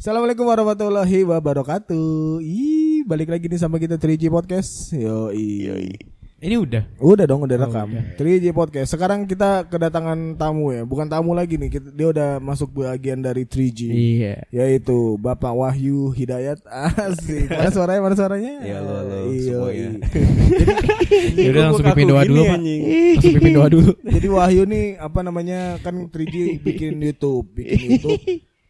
Assalamualaikum warahmatullahi wabarakatuh. Balik lagi nih sama kita 3G Podcast. Yoi. Ini udah Dong, udah rekam. 3G Podcast. Sekarang kita kedatangan tamu ya. Bukan tamu lagi nih. Dia udah masuk bagian dari 3G. Iya. Yaitu Bapak Wahyu Hidayat. Asik. Mana suaranya? Ya halo semuanya. Ya udah langsung pipin doa dulu, Pak. Langsung pipin doa dulu. Jadi Wahyu nih kan 3G bikin YouTube.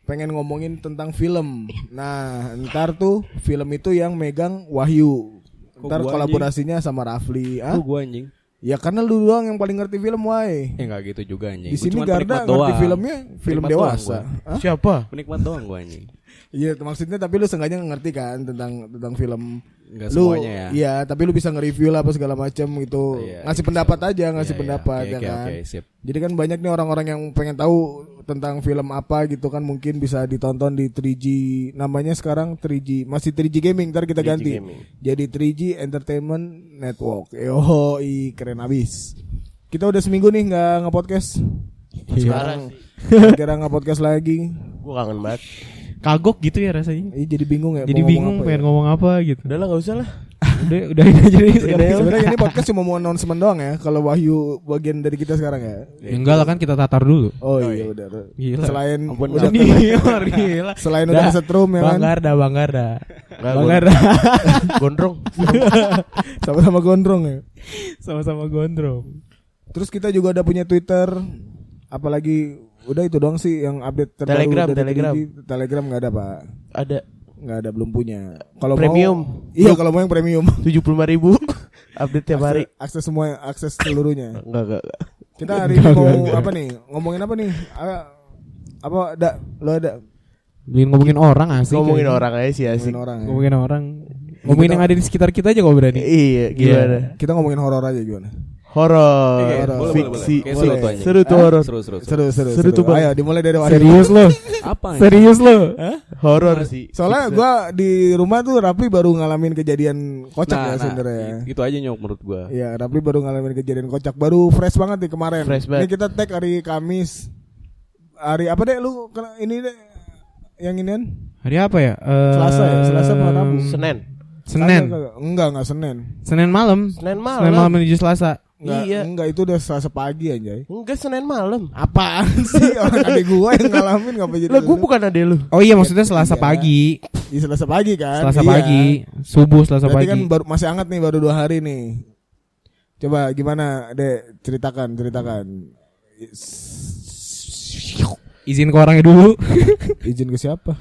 Pengen ngomongin tentang film. Nah, ntar tuh film itu yang megang Wahyu. Ntar kolaborasinya sama Rafli. Gua anjing. Ya karena lu doang yang paling ngerti film, wae. Enggak gitu juga anjing. Di sini Garda ngerti filmnya, film Penikmat dewasa. Siapa? Penikmat doang gua anjing. Iya, maksudnya tapi lu seenggaknya ngerti kan tentang film. Enggak Lu semuanya ya. Iya, tapi lu bisa nge-review lah apa segala macam gitu. Iya, ngasih bisa. pendapat aja, Iya, pendapat iya. ya Oke, kan. Oke, sip. Jadi kan banyak nih orang-orang yang pengen tahu tentang film apa gitu kan, mungkin bisa ditonton di 3G. Namanya sekarang 3G, masih 3G Gaming, ntar kita 3G ganti. Gaming. Jadi 3G Entertainment Network. Keren abis. Kita udah seminggu nih nggak nge-podcast. Sekarang Kira nge-podcast lagi. gua kangen banget. Kagok gitu ya rasanya. Jadi bingung ya. Jadi mau bingung ngomong apa pengen ya. ngomong apa gitu. Udah lah enggak usah lah. Udah ini aja deh. Sebenarnya ini podcast cuma mau announcement doang ya. Kalau Wahyu bagian dari kita sekarang ya. Enggak lah, kan kita tatar dulu. Oh iya udah. Gila. Selain Ampun, udah Gila. selain udah setrum ya kan. Bang Garda. Gondrong. Sama-sama gondrong ya. Sama-sama gondrong. Terus kita juga udah punya Twitter. Apalagi udah itu doang sih yang update terbaru. Telegram nggak ada, Pak. Ada Nggak ada, belum punya. Kalau Premium. mau, iya kalau mau yang premium. 75.000 update tiap hari. Akses semua, akses seluruhnya. Enggak. Kita hari ini mau apa nih? Ngomongin apa nih? Lo ada Ngomongin orang asik. Ngomongin kayaknya. orang aja sih asik. ngomongin orang ya? Ngomongin orang. Ngomongin yang ada di sekitar kita aja kok berani. Iya, gimana? Kita ngomongin horor aja gimana? Horor, Boleh, fiksi. boleh. Seru tuh Seru tuh horor. Seru tuh, Bang. Ayo dimulai dari Wahyu. Serius lo? Apa? Serius lo? Horor sih. Soalnya gue di rumah tuh Rapli baru ngalamin kejadian kocak ya sebenarnya. Itu aja nyok menurut gua. Iya, Rapli baru ngalamin kejadian kocak. Baru fresh banget nih kemarin. Fresh Ini banget. kita tag hari Kamis. Hari apa deh lu ini deh yang inian? Hari apa ya? Selasa ya? Selasa apa Rabu? Senin. Senin. Enggak Senin. Senin malam. Senin Senin malam menuju Selasa. Enggak itu udah Selasa pagi anjay. Enggak, Senin malam. Apaan sih orang adek gua yang ngalamin ngapa jadi Lah gua bukan adek lu. Oh iya, maksudnya Selasa Iya. pagi. di Selasa pagi kan? Selasa Iya. pagi, subuh Selasa Berarti pagi. kan masih hangat nih, baru 2 hari nih. Coba gimana, Dek? Ceritakan. Izin ke orangnya dulu. Izin ke siapa?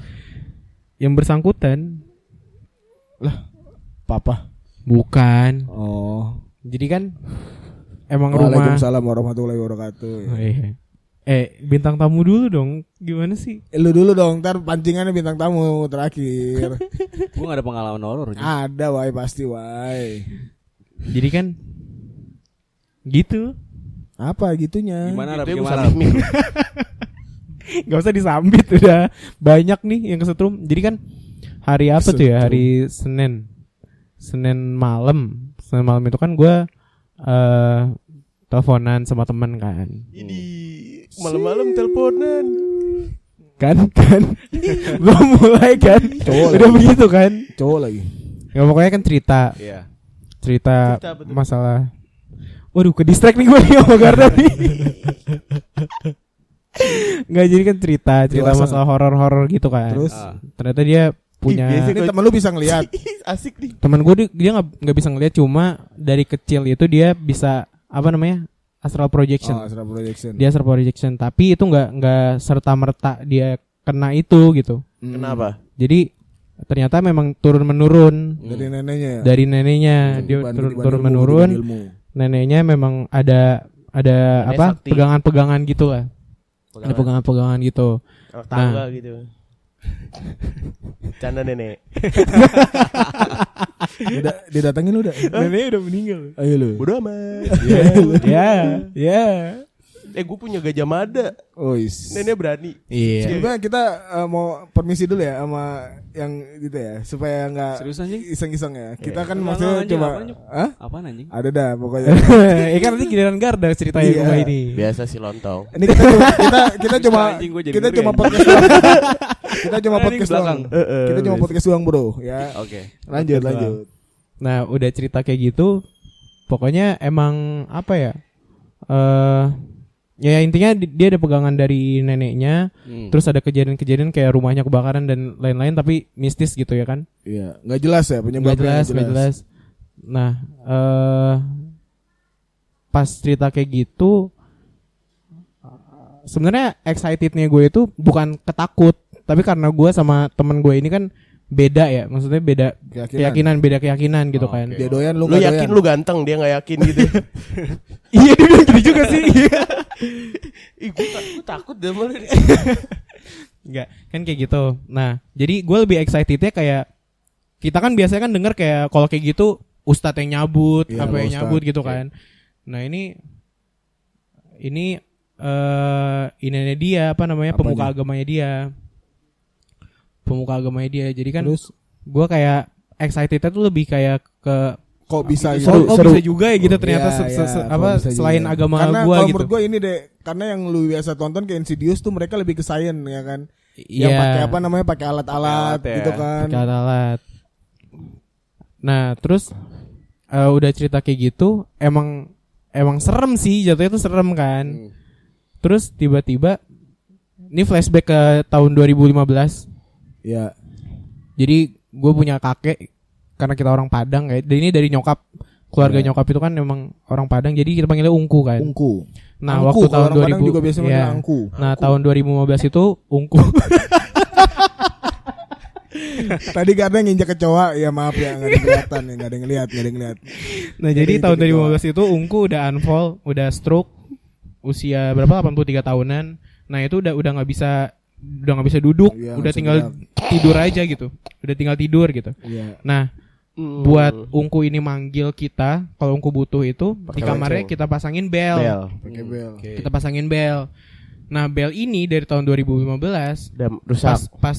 Yang bersangkutan. Papa. Bukan. Oh. Jadi kan emang rumah. Waalaikumsalam warahmatullahi wabarakatuh. Oh, iya. Bintang tamu dulu dong. Gimana sih? Lu dulu dong, ntar pancingannya bintang tamu terakhir. Gua enggak ada pengalaman horor. Ada, wai pasti, wai. Jadi kan gitu. Apa gitunya? Gimana Rap? Itu Gimana? Gak usah disambit, udah banyak nih yang kesetrum. Jadi kan hari apa tuh ya? Hari Senin. Senin malam itu kan gue teleponan sama temen kan. Ini malam-malam teleponan. Kan belum mulai kan. Udah begitu kan. Cowok lagi. Ya pokoknya kan cerita Iya. Cerita apa tuh? masalah. Waduh, ke distract nih gue nih sama Garda nih. Nggak, jadi kan cerita Dewasa. masalah horor gitu kan. Terus? Ternyata dia punya Ini temen lu bisa ngeliat. Asik nih. teman gue, dia nggak bisa ngeliat, cuma dari kecil itu dia bisa apa namanya, astral projection. Astral projection. Dia astral projection, tapi itu nggak serta merta dia kena itu gitu. Kenapa? Jadi ternyata memang turun menurun Dari neneknya ya. dari neneknya. Dia turun menurun. Neneknya memang ada Nenek apa, sakti. pegangan gitu lah. Ada pegangan gitu. Anak tangga gitu. Canda nenek. Didatengin udah. Neneknya udah meninggal. Ayo lu. Bodoh amat. Ya. Gue punya Gajah Mada. Oh, is. Nenek berani. Iya. Sebenarnya kita mau permisi dulu ya sama yang gitu ya, supaya nggak Serius anjing? iseng-iseng ya. Kita kan Enggak, maksudnya anjing, coba, apaan, Nyok? Hah? Apaan anjing? Ada dah pokoknya. Ya kan nanti giliran Garda ceritanya Iya. rumah ini. Biasa sih lontong. Ini kita cuma Anjing, gua jadi kita ngeri, cuma anjing. podcast doang. Kita cuma podcast doang. Kita cuma podcast doang, Bro. Ya. Oke. Lanjut. Nah, udah cerita kayak gitu, pokoknya emang apa ya? Ya intinya dia ada pegangan dari neneknya, terus ada kejadian-kejadian kayak rumahnya kebakaran dan lain-lain, tapi mistis gitu ya kan? Iya, nggak jelas ya penyebabnya. Nggak jelas. Nah, pas cerita kayak gitu, sebenarnya excitednya gue itu bukan ketakut, tapi karena gue sama temen gue ini kan beda ya, maksudnya beda keyakinan gitu kan. Dia doyan, lu Lu nggak yakin doyan. lu ganteng, dia nggak yakin gitu. Iya dia bilang gitu juga sih. Ih, gue takut deh malah. Enggak, kan kayak gitu. Nah, jadi gue lebih excitednya kayak kita kan biasanya kan denger kayak kalau kayak gitu ustadz yang nyabut, Iya, apa yang ustadz. nyabut gitu kan. Nah, ini ininya dia apa namanya Apanya? pemuka agamanya dia. Jadi kan Terus gue kayak excitednya tuh lebih kayak ke kok bisa gitu? bisa juga ya gitu ternyata Iya, apa kok bisa selain juga. agama Karena gue kalau gitu. menurut gue ini deh, karena yang lu biasa tonton kayak Insidious tuh mereka lebih ke science ya kan. Iya. Yang pakai apa namanya, pakai alat-alat Pakai alat, gitu ya. kan. Pakai alat. Nah, terus udah cerita kayak gitu, emang serem sih, jatuhnya tuh serem kan. Terus tiba-tiba ini flashback ke tahun 2015. Iya. Jadi gue punya kakek, karena kita orang Padang ya. Dan ini dari nyokap, keluarga Iya. nyokap itu kan memang orang Padang, jadi kita panggilnya Ungku kan. Ungku. Nah, Angku, waktu kalau tahun orang Padang 2000 juga biasa iya. manggil angku. Nah, tahun 2015 itu Ungku. Tadi karena nginjak kecoa, ya maaf ya, nggak ada kelihatan ya, nggak ada yang ngeliat. Nah, jadi tahun gitu 2015 itu Ungku udah unfall, udah stroke, usia berapa? 83 tahunan. Nah, itu udah nggak bisa duduk, Iya, udah bisa tinggal tidur aja gitu. Udah tinggal tidur gitu. Iya. Nah, buat Ungku ini manggil kita, kalau Ungku butuh itu di Pakai kamarnya lonceng. kita pasangin bel. Pakai bel. Kita pasangin bel. Nah, bel ini dari tahun 2015 Udah rusak. pas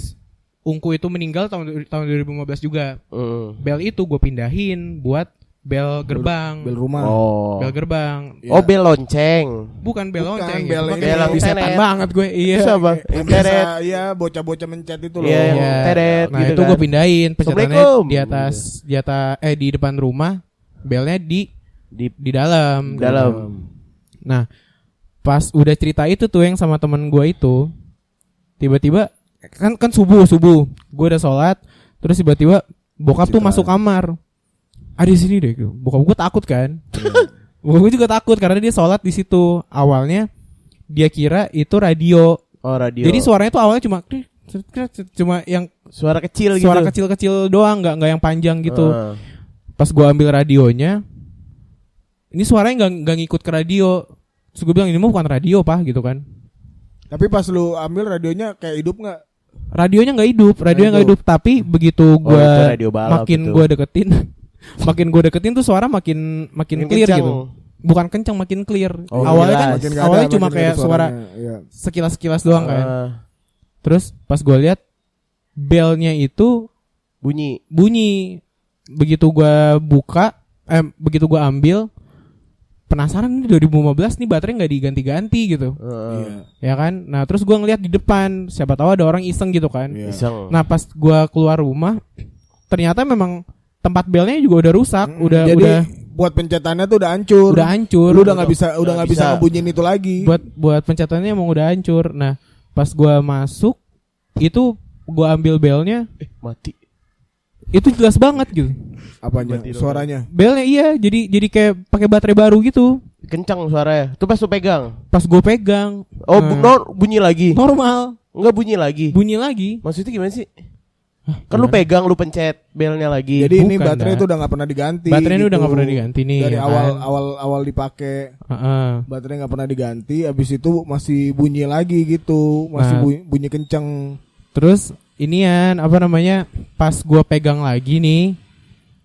Ungku itu meninggal tahun 2015 juga. Mm. Bel itu gue pindahin buat bel gerbang. Bel rumah. Oh. Bel gerbang. Iya. Oh, bel lonceng. Bukan bel Bukan, lonceng. bel Itu ini. kayak Bel di setan tenet. banget gue. Iya. Bisa, Bang. Yang Teret. biasa, iya, bocah-bocah mencet itu loh. Iya, yang Iya. teret Nah, gitu itu kan. gue pindahin pencetannya Assalamualaikum. di depan rumah, belnya di dalam. Dalam. Nah, pas udah cerita itu tuh yang sama temen gue itu, tiba-tiba kan subuh gue udah sholat, terus tiba-tiba bokap tuh masuk kamar. Ada di sini deh, bokap gue takut kan. Bokap gue juga takut karena dia sholat di situ. Awalnya dia kira itu radio. Oh, radio. Jadi suaranya tuh awalnya cuma yang suara kecil gitu. suara kecil-kecil doang, nggak yang panjang gitu. Ah. Pas gue ambil radionya, ini suaranya nggak ngikut ke radio. Terus gue bilang ini mah bukan radio pak gitu kan. Tapi pas lu ambil radionya kayak hidup nggak? Radionya nggak hidup, tapi begitu gue itu radio balap makin itu. gue deketin, tuh suara makin clear kencang. gitu. Bukan kencang, makin clear. Oh, Awalnya kan jelas. awalnya cuma kayak suara Iya. sekilas doang kan. Ah, Terus pas gue lihat belnya itu bunyi. begitu gue ambil, penasaran nih 2015 nih baterai nggak diganti-ganti gitu. Iya. Ya kan. Nah terus gue ngeliat di depan, siapa tahu ada orang iseng gitu kan. Iya. Iseng. Nah pas gue keluar rumah, ternyata memang tempat belnya juga udah rusak. Jadi buat pencetannya tuh udah hancur. udah hancur. Lu udah nggak bisa ngebunyiin itu lagi. buat pencetannya emang udah hancur. Nah pas gue masuk itu gue ambil belnya, Mati. itu jelas banget gitu. Apanya? Suaranya. Belnya iya, jadi kayak pakai baterai baru gitu. Kencang suaranya. Tuh pas lu pegang. Pas gue pegang, Oh, nah, bunyi lagi. normal, Enggak bunyi lagi. bunyi lagi. Maksudnya gimana sih? Kan lu pegang, lu pencet belnya lagi. Jadi ini Bukan, baterai dah. itu udah nggak pernah diganti. Baterai ini gitu. udah nggak pernah diganti nih. Dari ya awal kan? awal dipakai. Heeh. Baterai nggak pernah diganti. Abis itu masih bunyi lagi gitu. Masih Nah. bunyi kenceng. Terus inian apa namanya? Pas gua pegang lagi nih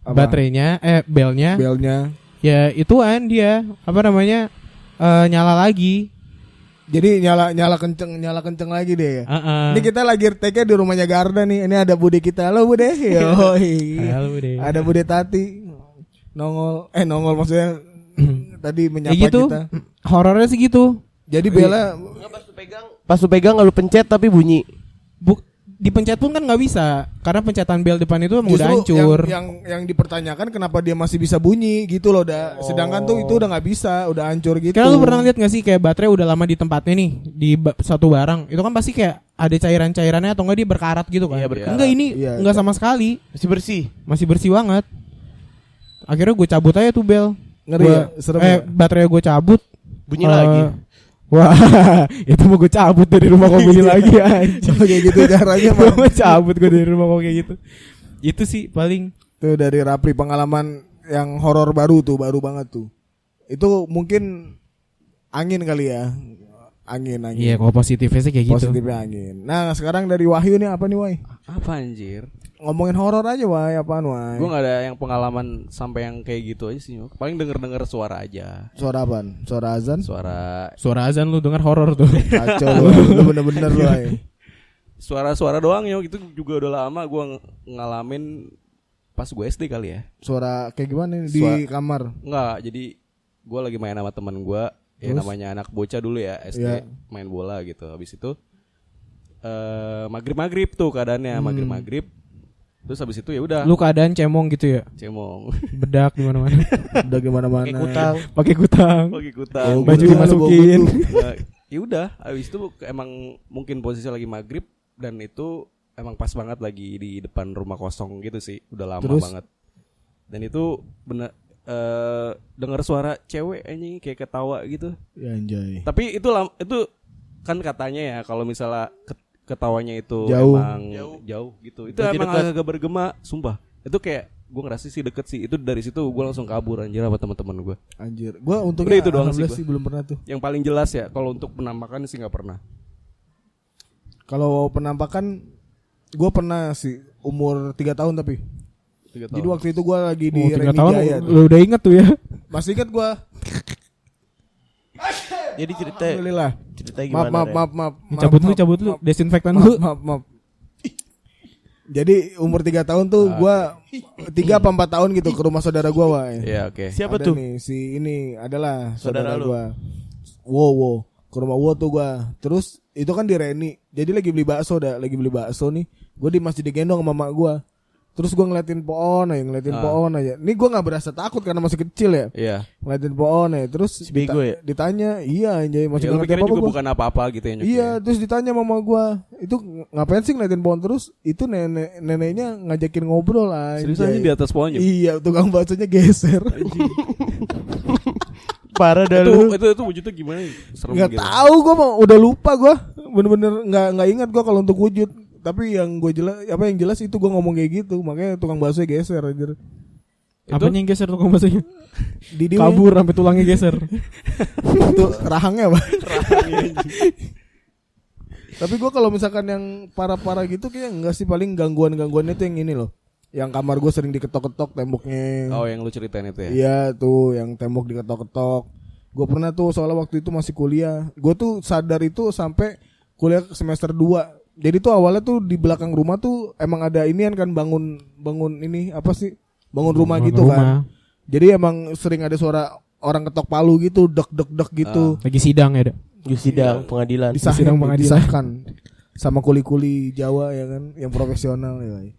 Apa? baterainya, belnya, Belnya. ya ituan dia apa namanya? Nyala lagi. Jadi nyala kenceng lagi deh ya. Heeh. Ini kita lagi take di rumahnya Garda nih. Ini ada Bude kita. Halo Bude. Yoi. Halo, Bude. Ada Bude Tati. Nongol maksudnya tadi Ya menyapa gitu. kita. Horornya sih gitu. Jadi Bella Pas lu pegang, enggak lu pencet tapi bunyi. dipencet pun kan nggak bisa karena pencetan bel depan itu emang udah Justru hancur. yang dipertanyakan kenapa dia masih bisa bunyi gitu loh, sedangkan tuh itu udah nggak bisa, udah hancur gitu. Karena lu pernah lihat nggak sih kayak baterai udah lama di tempatnya nih di satu barang itu kan pasti kayak ada cairan-cairannya atau enggak dia berkarat gitu kan? Iya, berkarat. Enggak, ini Iya. enggak sama sekali, Masih bersih. banget. Akhirnya gue cabut aja tuh bel. Ngeri ya, serem ya? Baterai gue cabut. Bunyi lagi. Wah, itu mau gue cabut dari rumah kok bunyi lagi anjing. Kayak gitu caranya Gue mah. mau cabut gue dari rumah kok kayak gitu. Itu sih paling. Tuh dari Rapli pengalaman yang horor baru banget tuh. Itu mungkin angin kali ya. Angin. Iya, kalau positifnya sih kayak gitu. Positifnya angin. Nah, sekarang dari Wahyu nih apa nih, Wai? Apa anjir? Ngomongin horor aja, Wai. Apaan, Wai? Gue gak ada yang pengalaman sampai yang kayak gitu aja sih. Paling denger suara aja. Suara apaan? Suara azan? Suara azan lu dengar horor tuh. Kacau lu. Lu bener-bener lu, Wai. Suara doang yo. Itu juga udah lama gue ngalamin pas gue SD kali ya. Suara kayak gimana nih di kamar? Enggak, jadi gue lagi main sama teman gue. Ya namanya anak bocah dulu ya SD, Iya. main bola gitu. Habis itu maghrib tuh keadaannya, maghrib. Terus habis itu ya udah Lu keadaan cemong gitu ya. cemong. Bedak di mana-mana. Udah gimana-mana. Pakai kutang. Pakai kutang. Pakai kutang. Oh, Baju betul, dimasukin. Nah, ya udah, habis itu emang mungkin posisi lagi maghrib dan itu emang pas banget lagi di depan rumah kosong gitu sih, udah lama Terus? banget. Dan itu bener dengar suara cewek anjing kayak ketawa gitu. Ya anjay. Tapi itu kan katanya ya kalau misalnya ketawanya itu Jauh. emang jauh gitu. Itu Berarti emang dekat. agak bergema, sumpah. Itu kayak gue ngerasa sih deket sih. Itu dari situ gue langsung kabur anjir sama teman-teman gue. Anjir. Gua Udah untungnya itu doang sih alhamdulillah gua. sih belum pernah tuh. Yang paling jelas ya kalau untuk penampakan sih nggak pernah. Kalau penampakan gua pernah sih umur 3 tahun tapi. 3 tahun. Jadi waktu itu gua lagi di 3 tahun Renijaya tuh. lu udah inget tuh ya. Masih ingat gua. Jadi Alhamdulillah. cerita gimana? Maaf. Cabut lu, desinfektan lu. Maaf. Jadi umur 3 tahun tuh gua 3 apa 4 tahun gitu ke rumah saudara gua, Wai. Iya, oke. Siapa Ada tuh? nih, si ini adalah Saudara saudara lu? gua. Wow. Ke rumah gua tuh gua. Terus itu kan di Reni. Jadi lagi beli bakso nih. Gua di masjid digendong sama mak gua. Terus gua ngeliatin pohon aja. Nih gua enggak berasa takut karena masih kecil ya. Iya. Ngeliatin pohon ya. Terus Si bego ya? ditanya, iya anjay masih Ya, lu ngerti pikirnya apa-apa juga gua. bukan apa-apa gitu ya. Nyok, Iya, ya? terus ditanya mama gua, itu ngapain sih ngeliatin pohon terus? Itu neneknya ngajakin ngobrol lah. Serius aja di atas pohonnya. Iya, tukang baksonya geser. Parah dah lu. Itu wujudnya gimana? Serem Nggak gitu. tahu gua mah udah lupa gua. Bener-bener nggak ingat gua kalau untuk wujud. Tapi yang yang jelas itu gua ngomong kayak gitu, makanya tukang bakso geser anjir. Apanya yang geser tuh kamu bahasanya? Di Kabur sampai tulangnya geser. itu rahangnya, Pak. Tapi gua kalau misalkan yang parah-parah gitu kayak enggak sih, paling gangguannya tuh yang ini loh. Yang kamar gua sering diketok-ketok temboknya. Oh, yang lu ceritain itu ya. Iya tuh yang tembok diketok-ketok. Gue pernah tuh soalnya waktu itu masih kuliah. Gue tuh sadar itu sampai kuliah semester 2. Jadi tuh awalnya tuh di belakang rumah tuh emang ada inian kan bangun ini apa sih? Bangun rumah gitu kan. Jadi emang sering ada suara orang ketok palu gitu, dek gitu. Lagi sidang ya, Dak. Di sidang pengadilan. Disahkan sama kuli-kuli Jawa ya kan, yang profesional ya.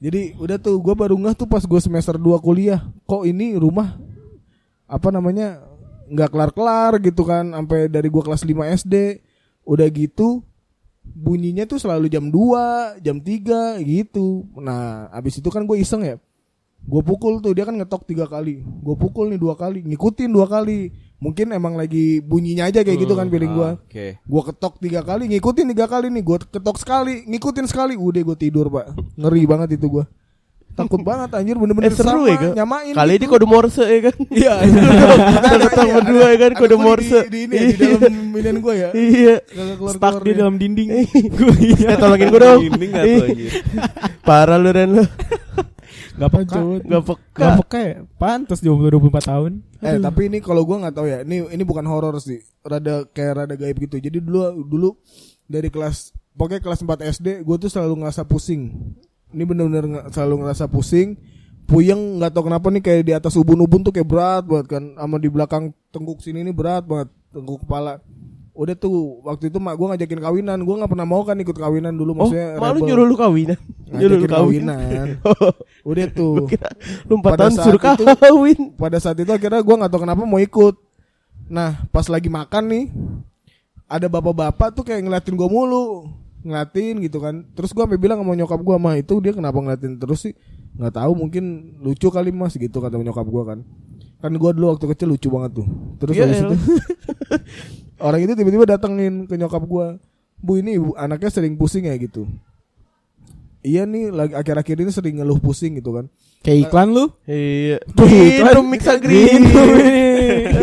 Jadi udah tuh gue baru ngeh tuh pas gue semester 2 kuliah, kok ini rumah apa namanya nggak kelar-kelar gitu kan, sampai dari gue kelas 5 SD udah gitu bunyinya tuh selalu jam 2, jam 3 gitu. Nah abis itu kan gue iseng ya, gue pukul tuh, dia kan ngetok 3 kali, gue pukul nih 2 kali, ngikutin 2 kali. Mungkin emang lagi bunyinya aja kayak gitu kan feeling gue. Oke. Gue ketok 3 kali, ngikutin 3 kali nih, gue ketok sekali, ngikutin sekali, udah gue tidur pak. Ngeri banget itu gue, takut banget anjir, bener-bener Seru sama, ya kan? nyamain Kali ini gitu. kode Morse ya kan? Iya, Ketemu berdua ya kan, kode Morse. di dalam milian gue ya. Iya. Kagak keluar-keluar Stuck di ya. dalam dinding. Tolongin gue dong. Ini enggak tuh anjir. Parah lu Ren lu. Gak peka. Gak peka. Gak peka ya. Pantes di umur 24 tahun. Tapi ini kalau gue nggak tahu ya, ini bukan horor sih, rada gaib gitu. Jadi dulu dari pokoknya kelas 4 SD gue tuh selalu ngerasa pusing. Ini bener-bener selalu ngerasa pusing, puyeng, nggak tahu kenapa nih, kayak di atas ubun-ubun tuh kayak berat banget kan, sama di belakang tengkuk sini ini berat banget, tengkuk kepala. Udah tuh waktu itu mak gue ngajakin kawinan, gue nggak pernah mau kan ikut kawinan dulu, maksudnya malu rebel. nyuruh lu kawinan. Nyuruh lu Ngajakin kawinan. Udah tuh. Lu 4 Pada tahun saat suruh itu- kawin. Pada saat itu akhirnya gue nggak tahu kenapa mau ikut. Nah pas lagi makan nih, ada bapak-bapak tuh kayak ngeliatin gue mulu, ngeliatin gitu kan. Terus gue sampai bilang sama nyokap gue, mah itu dia kenapa ngeliatin terus sih? Nggak tahu, mungkin lucu kali mas gitu kata nyokap gue kan. Kan gue dulu waktu kecil lucu banget tuh. Terus Iya, habis elah. itu orang itu tiba-tiba datengin ke nyokap gue, bu ini ibu anaknya sering pusing ya gitu. Iya nih lagi akhir-akhir ini sering ngeluh pusing gitu kan. Kayak iklan lu. Iya. Iklan. Minum Mixa Green.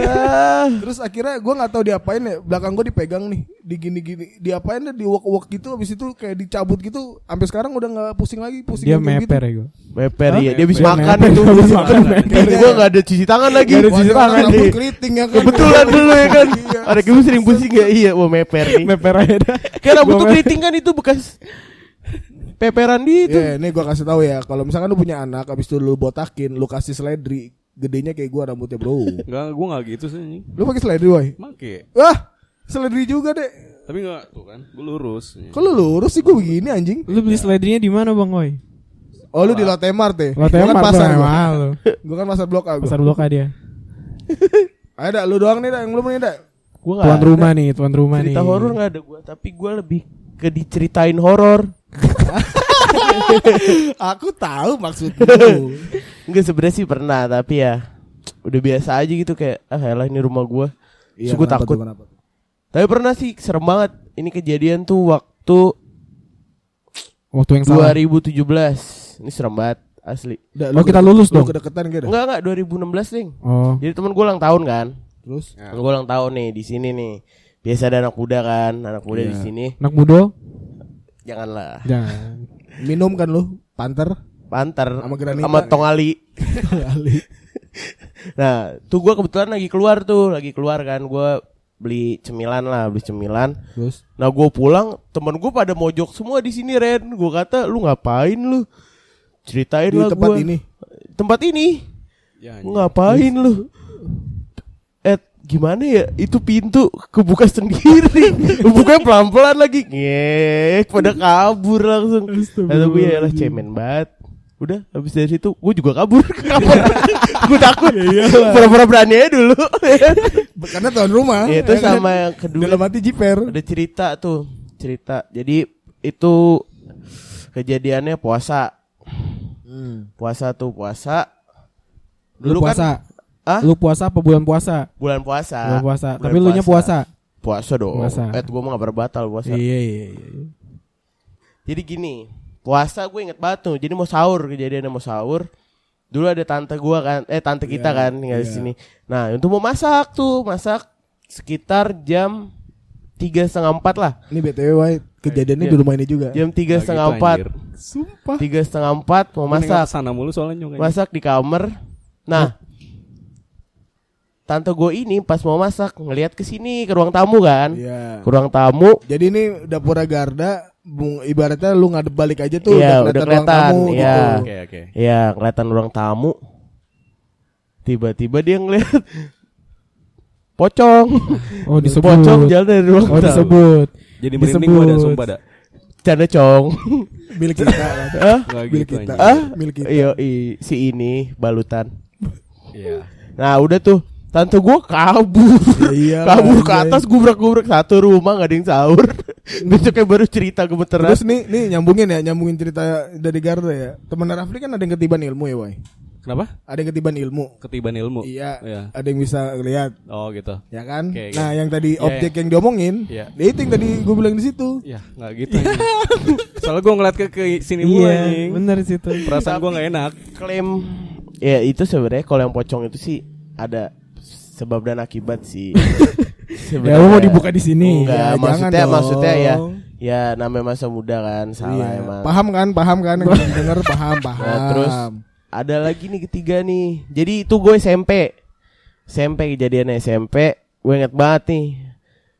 Ah. Terus akhirnya gue nggak tahu diapain ya, belakang gue dipegang nih, digini-gini, diapain deh, diuak-uak gitu, habis itu kayak dicabut gitu, sampai sekarang udah nggak pusing lagi, pusing Dia kayak meper gitu. ya gue. Meper ya, dia habis Dia makan meper. itu. Habis makan, Dan meper. gua enggak ada cuci tangan lagi. Nggak ada cuci Wah, tangan rambut nih. keriting ya kan. Kebetulan dulu ya kan. Iya. Ada gue sering pusing ya, iya, wah meper nih. Meper aja dah. Kayak rambut tuh Gua keriting kan itu bekas peperan di itu. Iya, nih gue kasih tahu ya, kalau misalkan lu punya anak, habis itu lu botakin, lu kasih seledri, gedenya kayak gue rambutnya bro. Enggak, gue enggak gitu sih anjing. Lu pakai seledri woi? Make. Wah, seledri juga deh. Tapi enggak tuh kan, gue lurus. Kalau lurus sih gue begini anjing. Lu beli sledrinya di mana Bang Oi? Oh lu di Lotte Mart ya? Lotte Gua kan Mart pasar lah, gua. mahal lu. Gua kan pasar blok A gua. Pasar Blok A dia. Ayo dah, lu doang nih dah yang belum nih dah. Gua Tuan rumah nih, tuan rumah nih. cerita horor enggak ada gua, tapi gua lebih ke diceritain horor. Aku tahu maksudmu. Enggak, sebenarnya sih pernah, tapi ya udah biasa aja gitu, kayak elah ini rumah gua. Iya, Terus gua kenapa takut. tuh, kenapa tuh? Tapi pernah sih serem banget. Ini kejadian tuh waktu Waktu yang salah. 2017. Ini serem banget asli. Dah, Oh, kita lulus lu dong. kedeketan gitu. Enggak 2016 nih. Oh. Jadi temen gue ulang tahun kan. Terus Gue ulang tahun nih di sini nih. Biasa ada anak muda kan, anak muda Iya. di sini. Anak muda? Janganlah. Jangan. minum kan lu, panter. Panter Sama Granita. sama Tongali. Nah, tuh gue kebetulan lagi keluar kan. Gue beli cemilan. Terus Nah, gue pulang, temen gue pada mojok semua di sini, Ren. Gue kata, lu ngapain lu? Ceritain di lah tempat gua. ini. Tempat ini. Ya, Lu ngapain lu? Gimana ya? Itu pintu kebuka sendiri. Bukanya pelan-pelan lagi. Ngek, pada kabur langsung. Kata gue ya lah cemen banget. Udah, habis dari situ gue juga kabur. Gue takut. Pura-pura berani aja dulu. Karena tuan rumah. Ya, itu ya kan? sama yang kedua. Dalam hati jiper. Ada cerita. Jadi itu kejadiannya puasa. Puasa. Lu Dulu puasa. kan ah? Lu puasa apa bulan puasa? bulan puasa. Bulan puasa. Bulan Tapi lu nya puasa. Puasa dong. Puasa. Gue mah gak berbatal puasa. Iya. Jadi gini, puasa gue inget banget tuh. Jadi mau sahur, kejadiannya mau sahur. Dulu ada tante gue kan, tante kita Iya, kan tinggal di iya. sini. Nah, untuk mau masak sekitar jam 3:30 lah. Ini BTW Wai, kejadiannya Iya. di rumah ini juga. Jam Nah, gitu, 3:30. anjir. Sumpah. 3:30 mau masak. Sana mulu soalnya nyong. Masak di kamar. Nah, tante gue ini pas mau masak ngelihat ke sini, ke ruang tamu kan. Iya. Ke ruang tamu. Jadi ini dapura Garda, ibaratnya lu ngadep balik aja tuh Iya, udah udah kelihatan ruang kelihatan, tamu iya. gitu. Oke. Ya, kelihatan ruang tamu. Tiba-tiba dia ngeliat pocong. Oh, disebut. Pocong jalan dari ruang Oh, tamu. disebut. Jadi merinding gue ada sumpah dah. Canda cong. Milik kita kan. Hah? Enggak Milik gitu kita. anjing. Milik kita. Iya, si ini balutan. Iya. Nah, udah tuh tante gua kabur. Iya, Kabur ke anjay. atas, gubrak-gubrak satu rumah gak ada yang sahur. Besoknya baru cerita gemeteran. Terus nih nyambungin cerita dari Garda ya. Temen Rafli kan ada yang ketiban ilmu ya, Wai. Kenapa? Ada yang ketiban ilmu. Ketiban ilmu. Iya. Iya. Ada yang bisa lihat, Oh gitu. ya kan? Oke, Nah, yang tadi Iya, objek yang diomongin, Iya. itu yang tadi gue bilang di situ. Ya nggak gitu. anjing. Soalnya gue ngeliat ke sini mulu Iya, anjing. bener situ. Perasaan gue Tapi nggak enak. klaim ya itu sebenarnya kalau yang pocong itu sih ada sebab dan akibat sih. Ya, lu mau dibuka di sini. Enggak, Ya, maksudnya jangan maksudnya ya dong. ya namanya masa muda kan, salah Iya. emang. Paham kan yang denger paham. Nah, terus ada lagi nih ketiga nih. Jadi itu gue SMP kejadiannya SMP. Gue inget banget nih.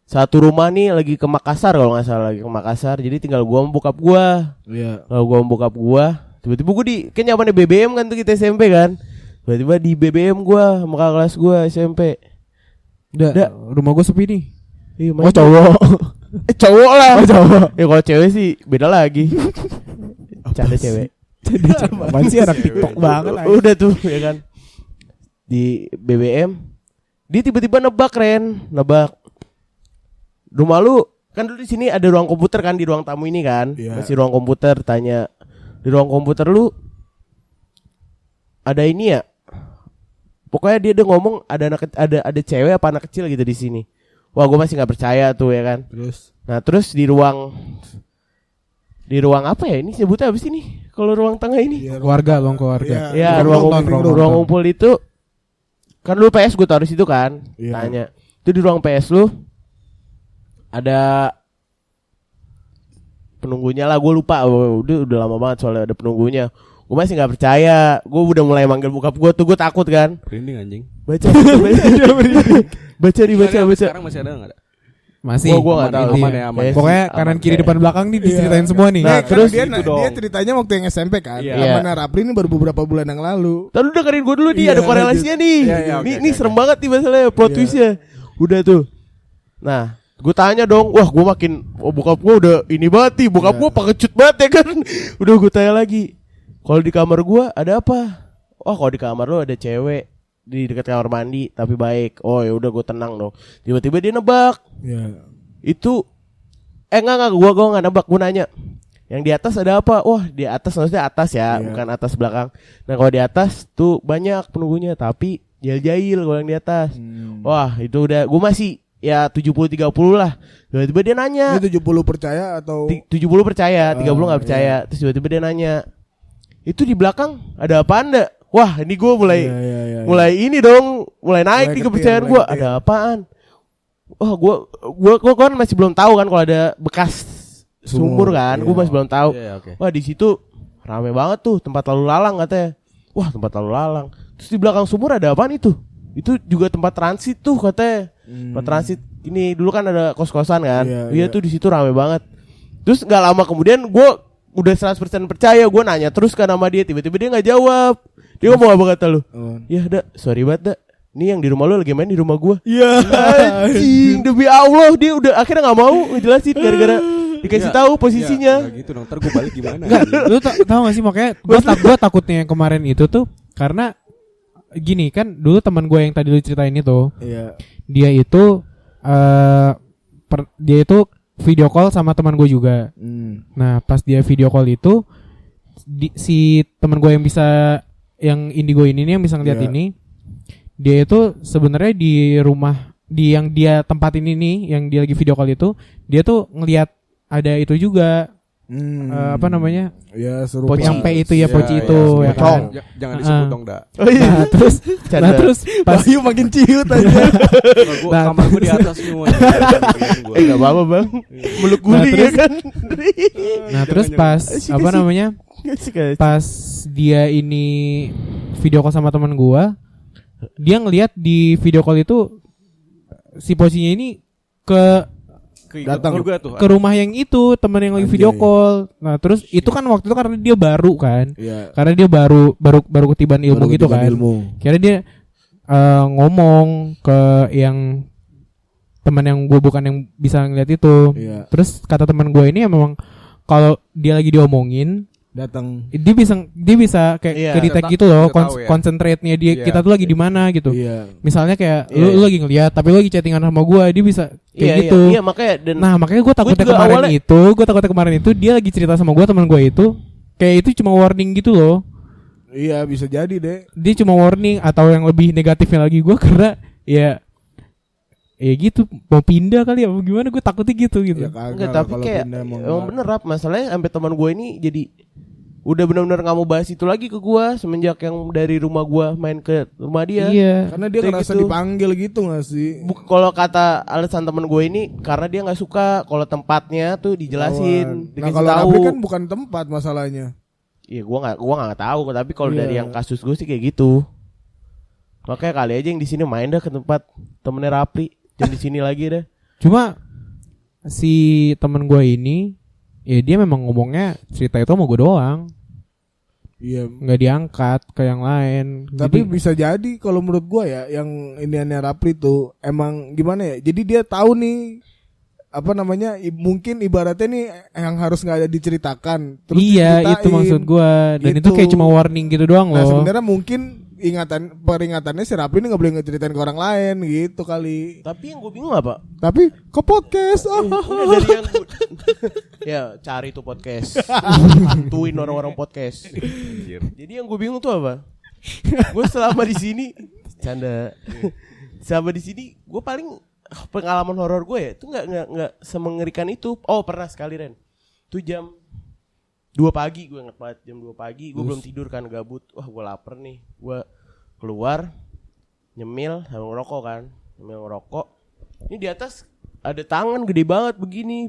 Satu rumah nih lagi ke Makassar kalau nggak salah, lagi ke Makassar. Jadi tinggal gue sama bokap gue. Iya. Kalau gue sama bokap gue, tiba-tiba gue kan zamannya BBM kan tuh kita SMP kan. Tiba-tiba di BBM gue sama kakak kelas gue SMP. Udah, rumah gue sepi nih. Iya, Oh cowok. cowok lah. Oh cowok. Ya kalau cewek sih beda lagi. Canda cewek. Apaan sih anak TikTok banget aja. Udah tuh ya kan. Di BBM dia tiba-tiba nebak rumah lu kan dulu di sini ada ruang komputer kan di ruang tamu ini kan. Masih ruang komputer, tanya di ruang komputer lu ada ini ya. Pokoknya dia ngomong ada cewek apa anak kecil gitu di sini. Wah, gue masih nggak percaya tuh ya kan. Terus di ruang apa ya ini sebutnya apa sih nih? Kalau ruang tengah ini? Keluarga, ruang keluarga. Ya, ruang ngumpul itu kan lu PS gue taruh situ kan. Tanya. Itu di ruang PS lu ada penunggunya lah, gue lupa. Udah lama banget soalnya ada penunggunya. Gue masih nggak percaya. Gue udah mulai manggil bokap gue tuh, gue takut kan. Merinding anjing. Baca. Sekarang masih ada enggak? Masih. Gua enggak tahu. Aman ya, aman. Pokoknya kanan kiri depan belakang nih diceritain semua nih. Nah, terus dia gitu dong. ceritanya waktu yang SMP kan. Iya. Sama Rapri ini baru beberapa bulan yang lalu. Tapi lu dengerin gue dulu nih, Iya, ada korelasinya nih. Iya, Ini serem banget nih masalahnya plot twistnya. Udah tuh. Nah, gue tanya dong, wah gue bokap gue udah ini banget nih, bokap gue pengecut banget ya kan. Udah gue tanya lagi, kalau di kamar gue ada apa? Oh, kalau di kamar lu ada cewek di dekat kamar mandi tapi baik. Oh ya udah, gue tenang dong. Tiba-tiba dia nebak. Iya. Itu enggak gue nggak nebak, gue nanya yang di atas ada apa. Wah, di atas maksudnya atas ya, bukan atas belakang. Nah kalau di atas tuh banyak penunggunya tapi jail-jail kalau yang di atas. Wah itu udah, gue masih ya 70-30 lah. Tiba-tiba dia nanya, Ini 70 percaya atau 70 percaya, 30 gak percaya. Terus tiba-tiba dia nanya, itu di belakang ada apaan ndak? Wah ini gue mulai ini dong, mulai naik nih kepercayaan gue. Ada apaan? Wah gue kan masih belum tahu kan kalau ada bekas sumur kan. Gue masih belum tahu. Wah di situ rame banget tuh, tempat lalu lalang katanya. Wah tempat lalu lalang. Terus di belakang sumur ada apaan itu? Itu juga tempat transit tuh katanya. Tempat transit ini dulu kan ada kos-kosan kan. Iya tuh di situ rame banget. Terus nggak lama kemudian gue udah 100% percaya. Gue nanya terus kan sama dia, tiba-tiba dia nggak jawab. Dia ngomong apa kata lu? Ya dak, sorry banget dak. Ini yang di rumah lu lagi main di rumah gue. Iya. Anjing, demi Allah dia udah akhirnya nggak mau ngejelasin gara-gara dikasih tahu posisinya. Ya, gitu dong. Ntar gue balik gimana? Enggak, lu tahu gak sih makanya gue takutnya yang kemarin itu tuh karena gini kan, dulu teman gue yang tadi lu ceritain itu, dia itu dia itu video call sama teman gue juga. Nah pas dia video call itu si teman gue yang indigo ini nih yang bisa ngeliat ini, dia itu sebenarnya di rumah yang dia tempatin ini, yang dia lagi video call itu, dia tuh ngeliat ada itu juga. Apa namanya? Ya seru. Poci yang P itu ya, Poci itu ya kan. Jangan disebut dong, dak. Nah terus pas Bayu makin ciut aja. Kamar gue di atas semua. Enggak apa-apa, Bang. Meluk guling ya kan. Nah, terus pas apa namanya? Pas dia ini video call sama teman gua, dia ngelihat di video call itu si Pocinya ini datang juga tuh ke rumah yang itu, teman yang lagi video call. Nah terus itu kan waktu itu karena dia baru kan, karena dia baru ketiban ilmu gitu kan. Kira dia ngomong ke yang teman yang gue bukan yang bisa ngeliat itu. Terus kata teman gue ini memang kalau dia lagi diomongin datang, dia bisa kayak kedetek gitu loh, concentrate-nya dia, kita tuh lagi di mana gitu. Misalnya kayak lu lagi ngeliat tapi lu lagi chattingan sama gua, dia bisa kayak gitu. Iya, makanya gue takutnya kemarin itu dia lagi cerita sama gua, teman gua itu kayak itu cuma warning gitu loh. Iya, bisa jadi deh. Dia cuma warning atau yang lebih negatifnya lagi gua karena ya gitu mau pindah kali ya gimana, gue takutnya gitu. Enggak, tapi kayak emang bener Rap, masalahnya sampai teman gue ini jadi udah benar-benar nggak mau bahas itu lagi ke gue semenjak yang dari rumah gue main ke rumah dia. Iya. Karena dia ngerasa gitu dipanggil gitu nggak sih? Kalau kata alasan teman gue ini karena dia nggak suka kalau tempatnya tuh dijelasin. Nah kalau Rapri kan bukan tempat masalahnya. Iya, gue nggak tahu, tapi kalau dari yang kasus gue sih kayak gitu. Makanya kali aja yang di sini main dah ke tempat temennya Rapri. Jangan di sini lagi deh. Cuma si temen gue ini, ya dia memang ngomongnya cerita itu sama gue doang. Iya. nggak diangkat ke yang lain. Tapi Jadi, bisa jadi kalau menurut gua ya yang Indiana Rapli tuh emang gimana ya? Jadi dia tahu nih apa namanya mungkin ibaratnya nih yang harus nggak ada diceritakan. Terus iya itu diceritain. maksud gua. Dan itu Gitu. kayak cuma warning gitu doang Nah loh. sebenarnya mungkin peringatannya si Rapli ini nggak boleh ngeceritain ke orang lain gitu kali. Tapi yang gue bingung apa? Tapi ke podcast. Enggak, dari yang ya cari tuh podcast. Tuin orang-orang podcast. Jadi yang gue bingung tuh apa? Gue selama di sini canda. Selama di sini gue paling pengalaman horor gue ya itu nggak semengerikan itu. Oh pernah sekali Ren. Itu jam 2 pagi gue inget banget. Jam 2 pagi gue belum tidur kan gabut. Wah gue lapar nih. Gue keluar nyemil sama ngerokok kan. Nyemil ngerokok. Ini di atas ada tangan gede banget begini.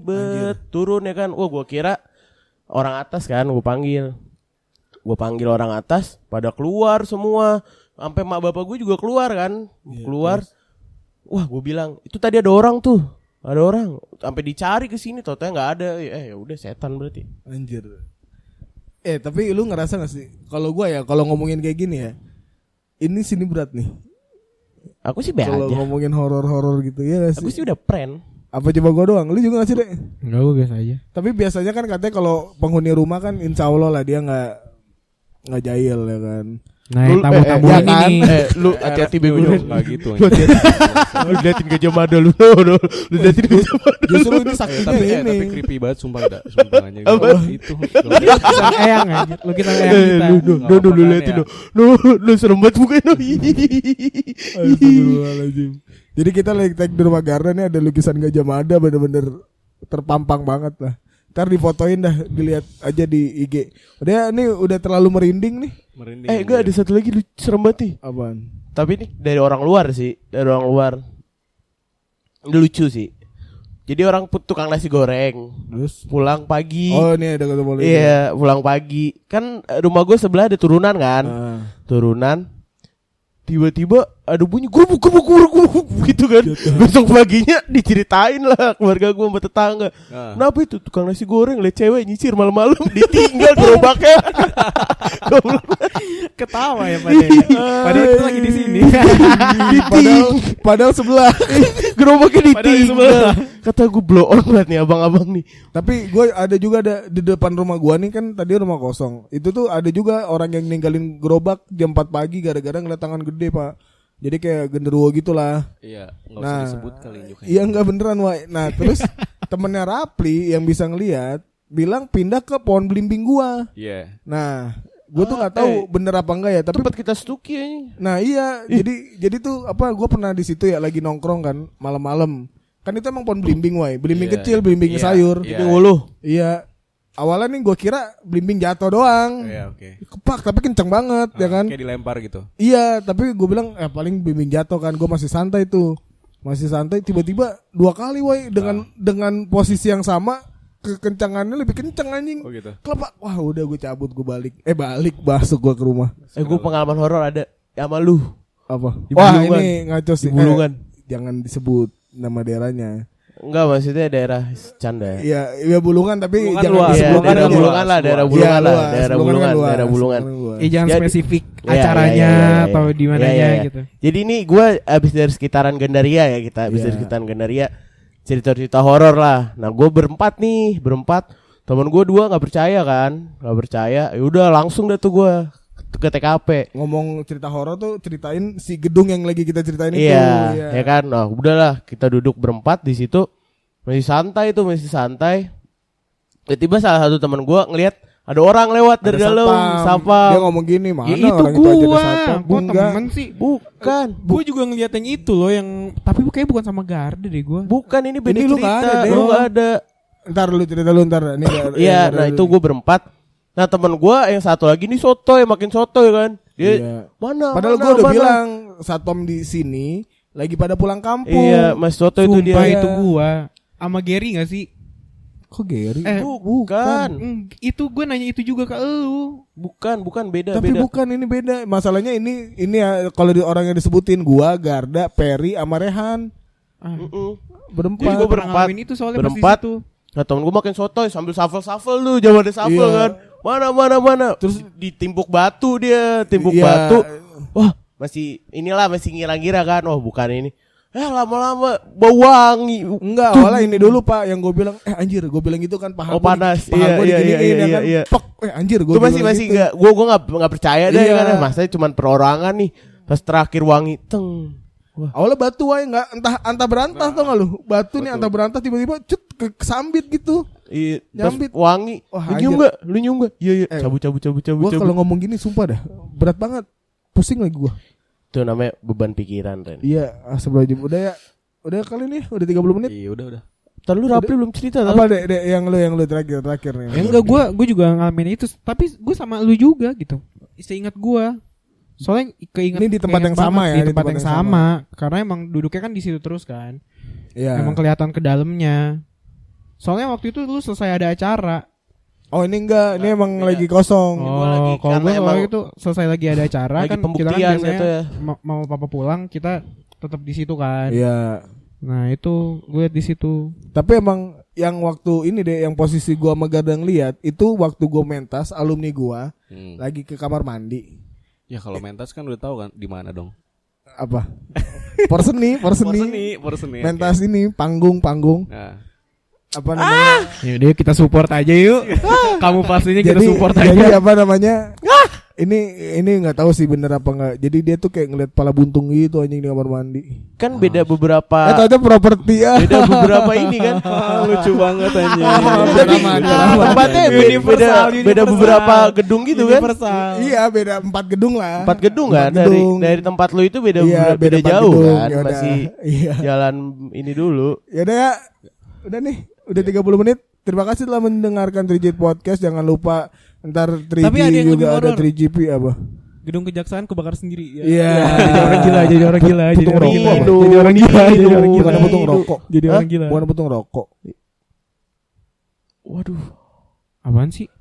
Turun ya kan. Wah gue kira orang atas kan. Gue panggil orang atas. Pada keluar semua. Sampai mak bapak gue juga keluar kan. Keluar. Wah gue bilang itu tadi ada orang tuh. Ada orang. Sampai dicari ke sini totalnya nggak ada. Ya udah setan berarti. Anjir. Tapi lu ngerasa gak sih kalau gua ya kalau ngomongin kayak gini ya. Ini sini berat nih. Aku sih be Kalau aja. ngomongin horor-horor gitu ya gak sih? Aku sih udah pren. Apa coba gua doang? Lu juga gak sih, Dek? Enggak, gua biasa aja. Tapi biasanya kan katanya kalau penghuni rumah kan insya Allah lah dia nggak jahil ya kan. Nah, yang tamu-tamu ya ini kan? nih. Lu hati-hati bego lu. Enggak gitu. Lu liatin Gajah Mada lu. Lu liatin Gajah Mada. Justru ini sakitnya ini. Tapi creepy banget sumpah enggak. Sumpah aja. Itu. Lukisan eyang aja. Lukisan eyang kita. Lu liatin lu serem banget mukanya. Astagfirullahaladzim. Jadi kita lagi tag di rumah Garda nih ada lukisan Gajah Mada bener-bener terpampang banget lah. Ntar difotoin dah, dilihat aja di IG. Udah terlalu merinding nih. Merinding. Enggak ada satu lagi lu serem banget nih. Apaan? Tapi ini dari orang luar sih, dari orang luar. Ini lucu sih. Jadi orang tukang nasi goreng Terus? pulang pagi. Oh ini ada ketemu lagi. Iya, pulang pagi. Kan rumah gue sebelah ada turunan kan. Turunan. Tiba-tiba ada bunyi gurubuk gitu kan. Besok paginya diceritain lah keluarga gue sama tetangga. Kenapa itu tukang nasi goreng liat cewek nyisir malam-malam ditinggal gerobaknya. Ketawa ya padahal itu lagi di sini. Padahal sebelah. Gerobaknya Padahal di ditinggal. Kata gue blow on banget nih abang-abang nih. Tapi gue ada juga di depan rumah gua nih kan tadi rumah kosong. Itu tuh ada juga orang yang ninggalin gerobak jam 4 pagi gara-gara ngeliat tangan gede, Pak. Jadi kayak genderuwo gitulah. Iya, enggak usah disebut kali nyukanya. Iya enggak beneran, Wak. Nah, terus temennya Rapli yang bisa ngelihat bilang pindah ke pohon belimbing gua. Iya. Nah, gua tuh nggak tahu bener apa enggak ya, tapi Tempat kita stuki aja. nah iya, jadi tuh apa gua pernah di situ ya lagi nongkrong kan malam-malam. Kan itu emang pohon belimbing, Wak. Belimbing Iya. kecil, belimbing Iya. sayur. Iya. Ini nguluh. Iya. Awalnya nih gue kira belimbing jatuh doang. Iya, oke. Kepak tapi kenceng banget ya kan. Kayak dilempar gitu. Iya tapi gue bilang paling belimbing jatuh kan. Gue masih santai tuh. Masih santai tiba-tiba 2 kali woy. Dengan posisi yang sama. Kekencangannya lebih kenceng anjing. Oh gitu. Kelepak. Wah udah gue cabut gue balik. Balik masuk gue ke rumah. Gue pengalaman horor ada sama lu. Apa? Di Wah Bulungan. ini ngaco sih. Di Bulungan. Jangan disebut nama daerahnya. Enggak maksudnya daerah canda. Iya Bulungan tapi Bulungan jangan luas. Iya, disebut daerah namanya. Bulungan lah, daerah Iya, Bulungan lah, luas. daerah Bulungan Bulungan, luas. daerah Bulungan. luas. Jangan Jadi- spesifik Iya, acaranya iya. atau di mananya Iya, iya. gitu. Jadi ini gue abis dari sekitaran Gandaria ya kita, abis Iya. dari sekitaran Gandaria cerita-cerita horor lah. Nah gue berempat. Temen gue 2 nggak percaya kan, nggak percaya. Ya udah langsung dah tuh gue ke TKP. Ngomong cerita horor tuh ceritain si gedung yang lagi kita ceritain itu. Iya, ya kan. Nah udahlah kita duduk berempat di situ masih santai. Tiba-tiba salah satu teman gue ngelihat ada orang lewat dari Ada dalam, satpam. sapam. Dia ngomong gini, mana Ya itu orang itu aja ada gua. satpam. Gua Enggak. temen sih. Bukan, Gue juga ngeliat yang itu loh yang tapi kayaknya bukan sama Garda deh gue. bukan ini beda Ini lu cerita. nggak ada, Dek. Lu nggak ada. Ntar lu cerita lu ntar. Ini Iya, nah itu gue berempat. Nah teman gue yang satu lagi nih sotoy, makin sotoy kan. Dia Iya. mana? Padahal mana, gua udah mana? bilang satpam di sini lagi pada pulang kampung. Iya, Mas Soto itu dia. Sumpah itu gua sama Gary gak sih? Kok Gary? Bukan. Itu gue nanya itu juga ke lu. Bukan beda. Tapi beda. bukan ini beda. Masalahnya ini ya, kalau orang yang disebutin gua, Garda, Peri, sama Rehan. Berempat. Jadi gua Pernah berempat. ngalamin itu soalnya Berempat. pas di situ. Nah temen gue makin sotoy sambil shuffle lu, jangan ada shuffle Iya. kan. Mana. Terus ditimpuk batu dia, timpuk Iya. batu. Wah, masih ngira-ngira kan. Oh, bukan ini. Lama-lama bau wangi. Enggak, awalnya ini dulu Pak yang gue bilang anjir, gue bilang gitu kan paha Oh, gua panas. paha gua Iya, diginiin ya kan. iya. Pek, anjir gue Itu masih enggak, gue enggak percaya deh Iya. kan. Masanya cuman perorangan nih. Pas terakhir wangi, teng. Wah. Awalnya batu aja enggak entah berantah tau enggak lu? Batu nih antah berantah tiba-tiba kesambit gitu. Iya, pas Nyambit. wangi. Wah, Lu nyium enggak? Lu nyium enggak? Iya. Cabut. Gua kalau ngomong gini sumpah dah berat banget. Pusing lagi gua. Itu namanya beban pikiran, Ren. Iya, astagfirullahaladzim. Udah ya. Udah kali nih, udah 30 menit. Iya udah. Ntar lu Rapli belum cerita tau? Apa dek yang lu terakhir nih. Ya enggak, gue juga ngalamin itu, tapi gue sama lu juga gitu. Seingat gue. Soalnya Ini di tempat yang sama ya, di tempat yang sama. Karena emang duduknya kan di situ terus kan. Iya. Emang kelihatan ke dalamnya. Soalnya waktu itu lu selesai ada acara. Oh ini enggak, ini emang beda. lagi kosong. gua lagi, Oh, kalau karena gue emang itu selesai lagi ada acara lagi kan kita kan pembuktian biasanya gitu ya. mau papa pulang kita tetap di situ kan. Iya. Nah itu gue di situ. Tapi emang yang waktu ini deh, yang posisi gua sama Gadang lihat itu waktu gua mentas alumni gua lagi ke kamar mandi. Ya kalau mentas kan udah tahu kan di mana dong. Apa? Porseni. Mentas ini panggung. Nah, Apa namanya? Yaudah kita support aja yuk. Kamu pastinya kita support aja. Jadi apa namanya? Ini nggak tahu sih bener apa nggak. Jadi dia tuh kayak ngeliat pala buntung gitu anjing di kamar mandi. Kan beda beberapa Ternyata properti ya. beda beberapa ini kan. lucu banget aja. Jadi tempatnya beda beberapa gedung gitu kan. Iya beda 4 gedung lah. 4 gedung kan 4 gedung. dari tempat lu itu beda Iya, beda beda 4 jauh gedung. kan. Yaudah. Masih Iya. jalan ini dulu. Yaudah ya. Udah nih. Udah 30 menit. Terima kasih telah mendengarkan 3J Podcast. Jangan lupa ntar 3G Tapi ada yang lebih juga ada horor. 3GP apa? Gedung kejaksaan kebakar sendiri. Iya. Jadi orang gila. Putung rokok. Bukan putung rokok. Jadi orang gila. Bukan putung rokok. Waduh. Apaan sih?